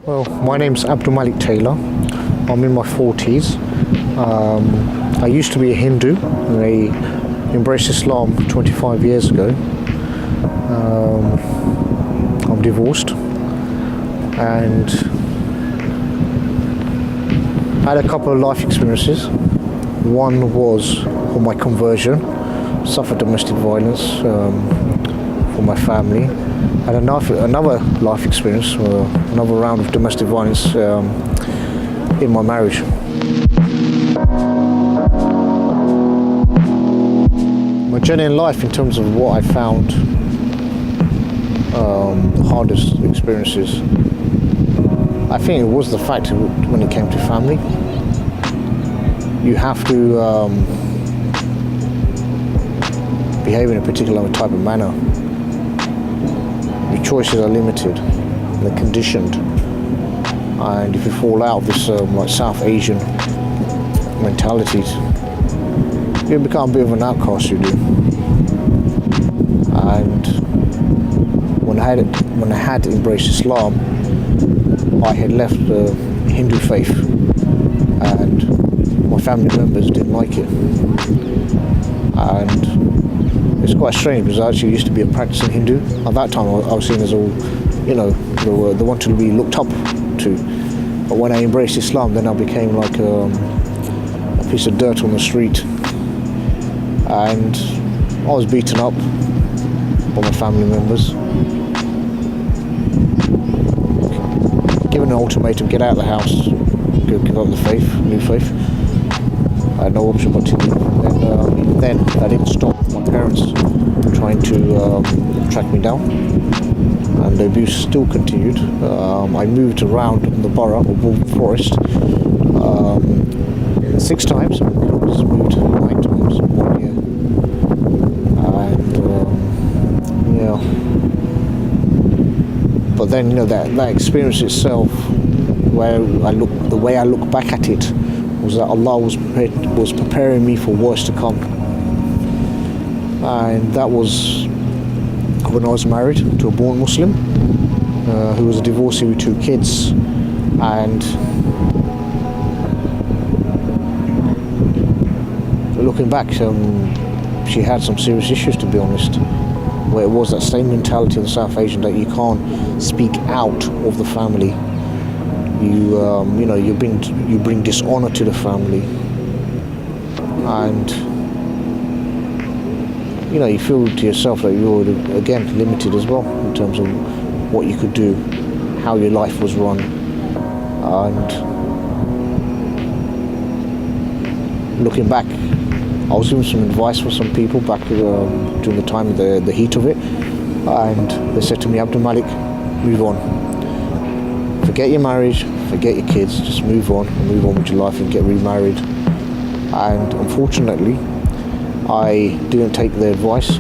Well, my name's Abdul Malik Taylor. I'm in my 40s. I used to be a Hindu and I embraced Islam 25 years ago. I'm divorced and I had a couple of life experiences. One was on my conversion, suffered domestic violence from my family. Had another life experience, another round of domestic violence in my marriage. My journey in life, in terms of what I found the hardest experiences, I think it was the fact when it came to family. You have to behave in a particular type of manner. Your choices are limited, they're conditioned, and if you fall out of this like South Asian mentality, you become a bit of an outcast, you do. And when I had embraced Islam, I had left the Hindu faith, and my family members didn't like it. And it's quite strange because I actually used to be a practicing Hindu. At that time, I was seen as all, the one to be looked up to. But when I embraced Islam, then I became like a piece of dirt on the street. And I was beaten up by my family members. Given an ultimatum, get out of the house, give up the faith, new faith. I had no option but to leave. And then that didn't stop my parents trying to track me down, and the abuse still continued. I moved around in the borough of Wolverhampton Forest 6 times. I was moved 9 times in 1 year, and But then that experience itself, the way I look back at it, was that Allah was preparing me for worse to come. And that was when I was married to a born Muslim who was a divorcee with 2 kids. And looking back, she had some serious issues, to be honest, where it was that same mentality of the South Asian that you can't speak out of the family. You bring dishonor to the family, and you feel to yourself that you're again limited as well in terms of what you could do, how your life was run. And looking back, I was given some advice from some people back during the time of the heat of it, and they said to me, Abdul Malik, move on. Forget your marriage, forget your kids, just move on with your life and get remarried. And unfortunately, I didn't take their advice,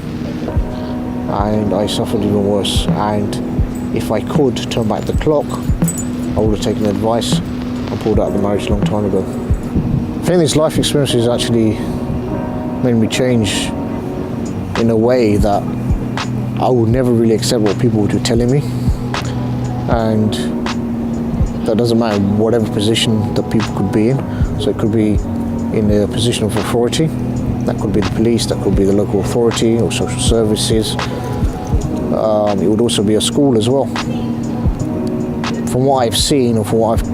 and I suffered even worse. And if I could turn back the clock, I would have taken the advice and pulled out of the marriage a long time ago. I think these life experiences actually made me change in a way that I would never really accept what people were telling me. And that doesn't matter whatever position that people could be in. So it could be in a position of authority, that could be the police, that could be the local authority or social services. It would also be a school as well. From what I've seen or from what I've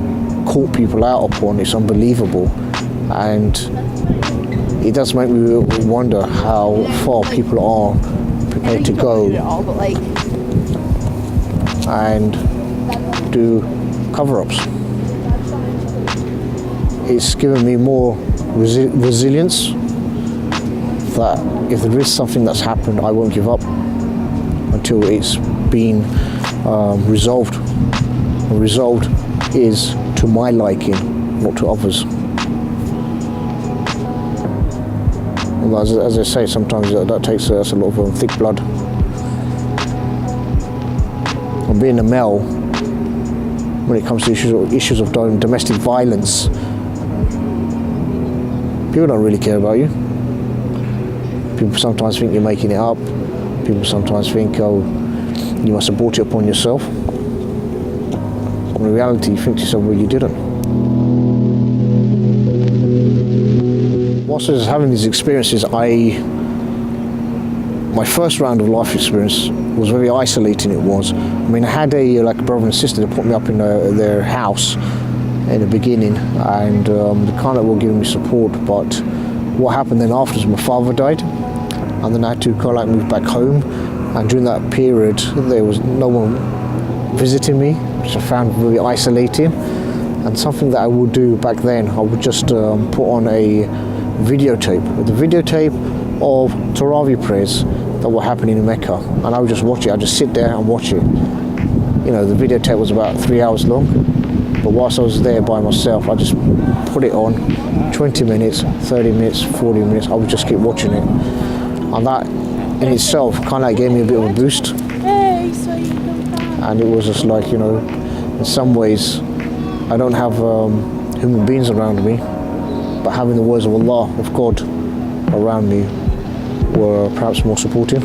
caught people out upon, it's unbelievable. And it does make me wonder how far people are prepared to go and do cover-ups. It's given me more resilience, that if there is something that's happened, I won't give up until it's been resolved. And resolved is to my liking, not to others. Well, as I say, sometimes that takes us a lot of thick blood. And being a male, when it comes to issues of domestic violence, people don't really care about you. People sometimes think you're making it up. People sometimes think, oh, you must have brought it upon yourself. in reality you think to yourself, well, you didn't. Whilst I was having these experiences, my first round of life experience was very isolating. It was. I mean, I had a brother and sister that put me up in their house in the beginning, and they kind of were giving me support. But what happened then afterwards, my father died, and then I had to move back home. And during that period, there was no one visiting me, which I found very isolating. And something that I would do back then, I would just put on a videotape of Tarawih prayers that were happening in Mecca, and I would just watch it. I'd just sit there and watch it. You know, the videotape was about 3 hours long, but whilst I was there by myself, I just put it on 20 minutes, 30 minutes, 40 minutes. I would just keep watching it, and that in itself kind of gave me a bit of a boost. And it was just like, you know, in some ways I don't have human beings around me, but having the words of Allah, of God, around me were perhaps more supportive.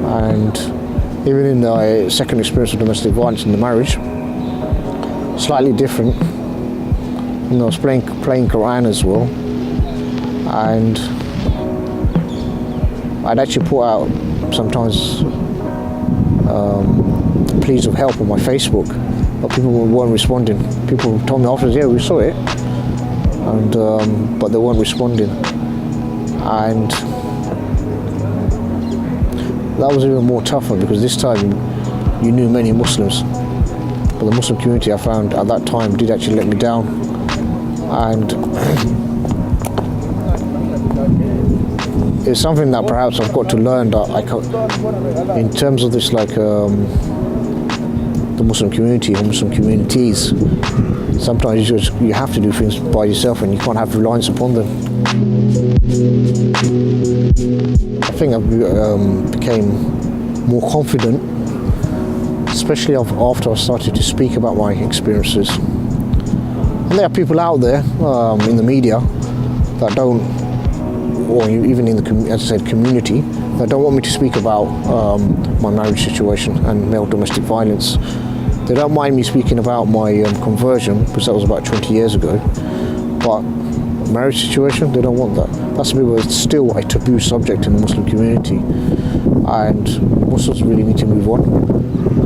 And even in the second experience of domestic violence in the marriage, slightly different. You know, I was playing Quran as well, and I'd actually put out sometimes pleas of help on my Facebook, but people weren't responding. People told me afterwards, yeah, we saw it, and but they weren't responding. And that was even more tougher, because this time you knew many Muslims, but the Muslim community, I found at that time, did actually let me down. And it's something that perhaps I've got to learn, that in terms of this, the Muslim community or Muslim communities, sometimes you have to do things by yourself, and you can't have reliance upon them. I think I became more confident, especially after I started to speak about my experiences. And there are people out there in the media that don't, or even in the, as I said, community, that don't want me to speak about my marriage situation and male domestic violence. They don't mind me speaking about my conversion, because that was about 20 years ago. But marriage situation, they don't want that. That's still a taboo subject in the Muslim community. And Muslims really need to move on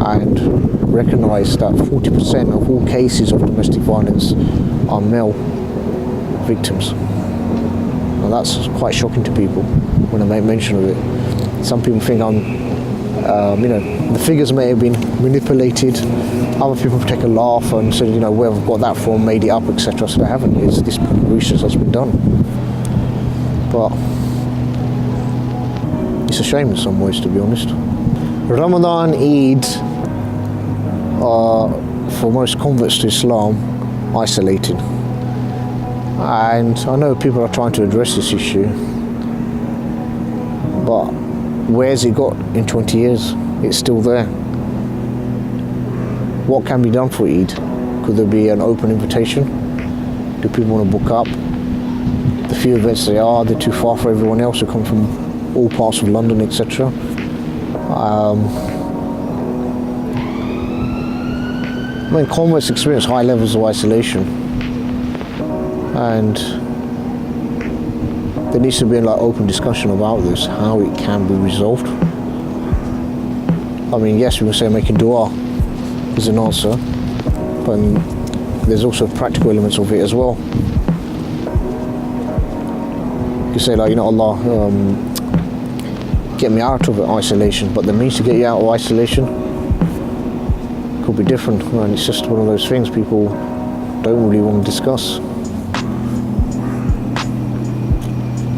and recognise that 40% of all cases of domestic violence are male victims. And that's quite shocking to people when I make mention of it. Some people think the figures may have been manipulated. Other people take a laugh and say, where I've got that from, made it up, etc. So they haven't. It's this research that's been done. But it's a shame in some ways, to be honest. Ramadan, Eid, for most converts to Islam, isolated. And I know people are trying to address this issue, but where's it got in 20 years? It's still there. What can be done for Eid? Could there be an open invitation? Do people want to book up? The few events they're too far for everyone else who come from all parts of London, etc. Converts experience high levels of isolation, and there needs to be an open discussion about this, how it can be resolved. I mean, yes, we can say making dua is an answer, but there's also practical elements of it as well. You can say, Allah, get me out of isolation, but the means to get you out of isolation could be different, and it's just one of those things people don't really want to discuss.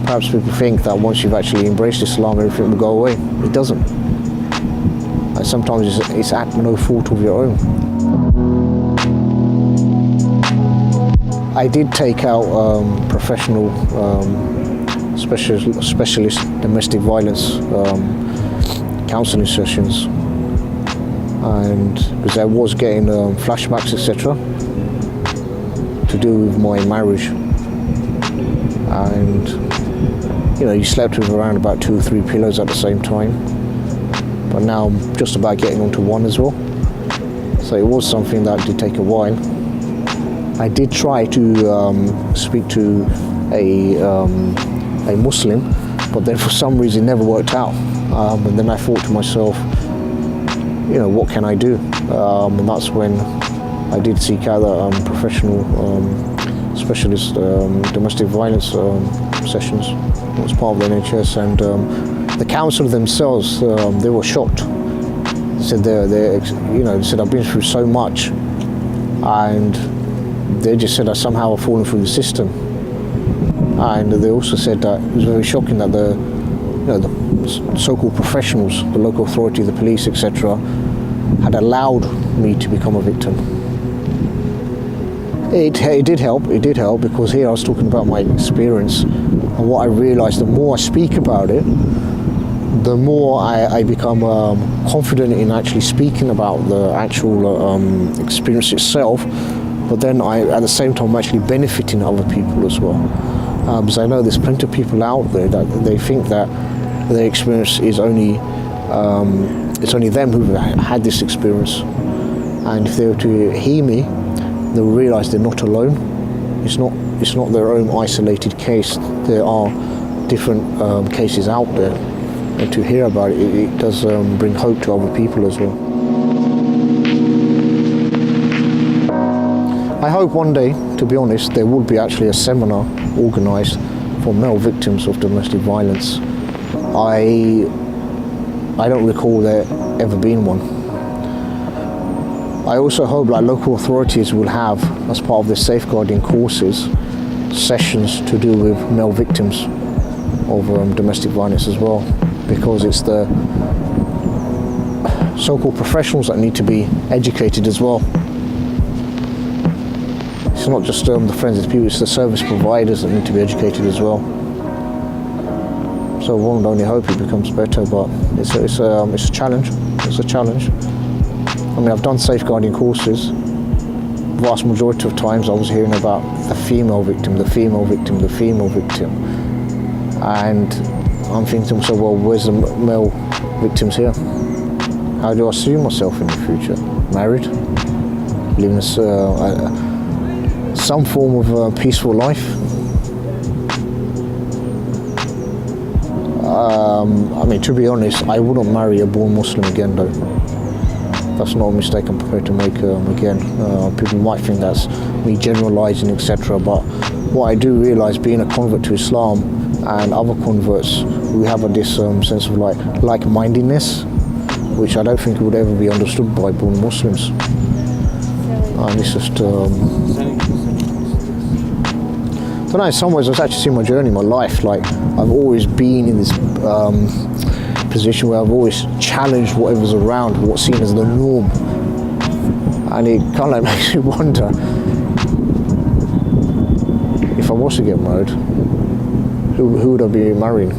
Perhaps people think that once you've actually embraced Islam, everything will go away. It doesn't. And sometimes it's at no fault of your own. I did take out professional specialist domestic violence counselling sessions, and because I was getting flashbacks, etc., to do with my marriage. And you slept with around about 2 or 3 pillows at the same time, but now I'm just about getting onto one as well. So it was something that did take a while. I did try to speak to a Muslim, but then for some reason it never worked out. And then I thought to myself, you know, what can I do? And that's when I did seek out professional specialist domestic violence sessions. I was part of the NHS, and the council themselves, they were shocked. They said they said I've been through so much, and they just said I somehow have fallen through the system. And they also said that it was very shocking that the so-called professionals, the local authority, the police, etc., had allowed me to become a victim. It did help because here I was talking about my experience, and what I realised, the more I speak about it, the more I become confident in actually speaking about the actual experience itself, but then at the same time I'm actually benefiting other people as well. Because I know there's plenty of people out there that they think that their experience is only it's only them who've had this experience, and if they were to hear me, they'll realise they're not alone. It's not their own isolated case. There are different cases out there, and to hear about it, it does bring hope to other people as well. I hope one day, to be honest, there will be actually a seminar organised for male victims of domestic violence. I don't recall there ever being one. I also hope that local authorities will have, as part of their safeguarding courses, sessions to do with male victims of domestic violence as well, because it's the so-called professionals that need to be educated as well. It's not just the forensic people, it's the service providers that need to be educated as well. So one would only hope it becomes better, but it's a challenge. It's a challenge. I mean, I've done safeguarding courses. Vast majority of times I was hearing about the female victim, the female victim, the female victim. And I'm thinking to myself, well, where's the male victims here? How do I see myself in the future? Married, living some form of peaceful life. I mean, to be honest, I wouldn't marry a born Muslim again, though. That's not a mistake I'm prepared to make again. People might think that's me generalising, etc. But what I do realise, being a convert to Islam and other converts, we have this sense of like-mindedness, which I don't think would ever be understood by born Muslims. And it's just, I don't know, in some ways I've actually seen my journey, my life. Like, I've always been in this position where I've always challenged whatever's around, what's seen as the norm. And it kind of makes me wonder, if I was to get married, who would I be marrying?